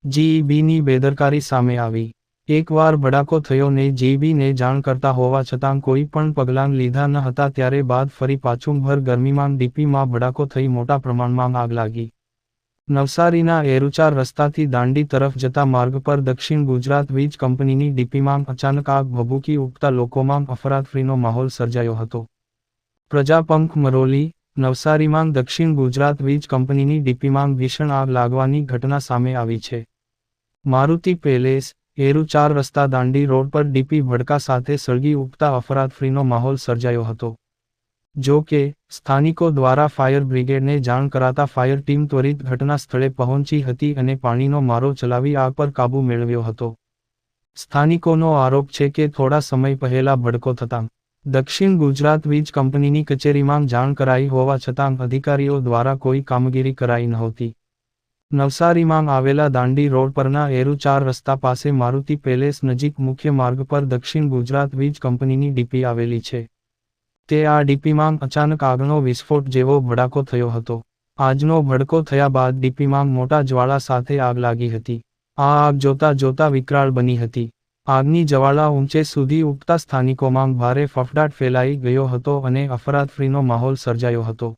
જીઈબીની બેદરકારી સામે આવી. એકવાર ભડાકો થયો ને જીઈબીને જાણ કરતા હોવા છતાં કોઈ પણ પગલાં લીધા ન હતા ત્યારે બાદ ફરી પાછું ભર ગરમીમાં ડીપીમાં ભડાકો થઈ મોટા પ્રમાણમાં આગ લાગી. નવસારીના એરુચાર રસ્તાથી દાંડી તરફ જતા માર્ગ પર દક્ષિણ ગુજરાત વીજ કંપનીની ડીપીમાં અચાનક આગ ભભૂકી ઉઠતા લોકોમાં અફરાતફરીનો માહોલ સર્જાયો હતો. પ્રજાપંખ મરોલી, નવસારીમાં દક્ષિણ ગુજરાત વીજ કંપનીની ડીપીમાં ભીષણ આગ લાગવાની ઘટના સામે આવી છે. મારુતિ પેલેસ, એરુચાર રસ્તા દાંડી રોડ પર ડીપી ભડકા સાથે સળગી ઉઠતા અફરાતફરીનો માહોલ સર્જાયો હતો. જો કે, સ્થાનિકો દ્વારા ફાયર બ્રિગેડને જાણ કરાતા ફાયર ટીમ ત્વરિત ઘટના સ્થળે પહોંચી હતી અને પાણીનો મારો ચલાવી આગ પર કાબૂ મેળવ્યો હતો. સ્થાનિકોનો આરોપ છે કે થોડા સમય પહેલા ભડકો થતાં દક્ષિણ ગુજરાત વીજ કંપનીની કચેરીમાં જાણ કરાઈ હોવા છતાં અધિકારીઓ દ્વારા કોઈ કામગીરી કરાઈ નહોતી. નવસારીમાં આવેલા દાંડી રોડ પરના એરુચાર રસ્તા પાસે મારુતિ પેલેસ નજીક મુખ્ય માર્ગ પર દક્ષિણ ગુજરાત વીજ કંપનીની ડીપી આવેલી છે. તે આ ડીપીમાં અચાનક આગનો વિસ્ફોટ જેવો ભડાકો થયો હતો. આજનો ભડકો થયા બાદ ડીપીમાં મોટા જ્વાળા સાથે આગ લાગી હતી. આ આગ જોતા વિકરાળ બની હતી. આગની જ્વાળા ઊંચે સુધી ઉઠતા સ્થાનિકોમાં ભારે ફફડાટ ફેલાઈ ગયો હતો અને અફરાતફરીનો માહોલ સર્જાયો હતો.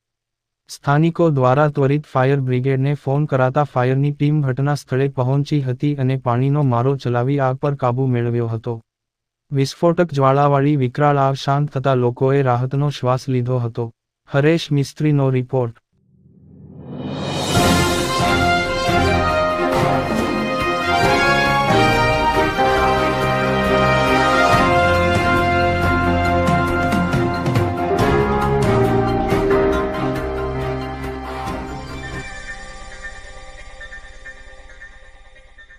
સ્થાનિકો દ્વારા ત્વરિત ફાયર બ્રિગેડને ફોન કરાતા ફાયરની ટીમ ઘટના સ્થળે પહોંચી હતી અને પાણીનો મારો ચલાવી આગ પર કાબૂ મેળવ્યો હતો. વિસ્ફોટક જ્વાળાવાળી વિકરાળ આગ શાંત થતા લોકોએ રાહતનો શ્વાસ લીધો હતો. હરેશ મિસ્ત્રીનો રિપોર્ટ.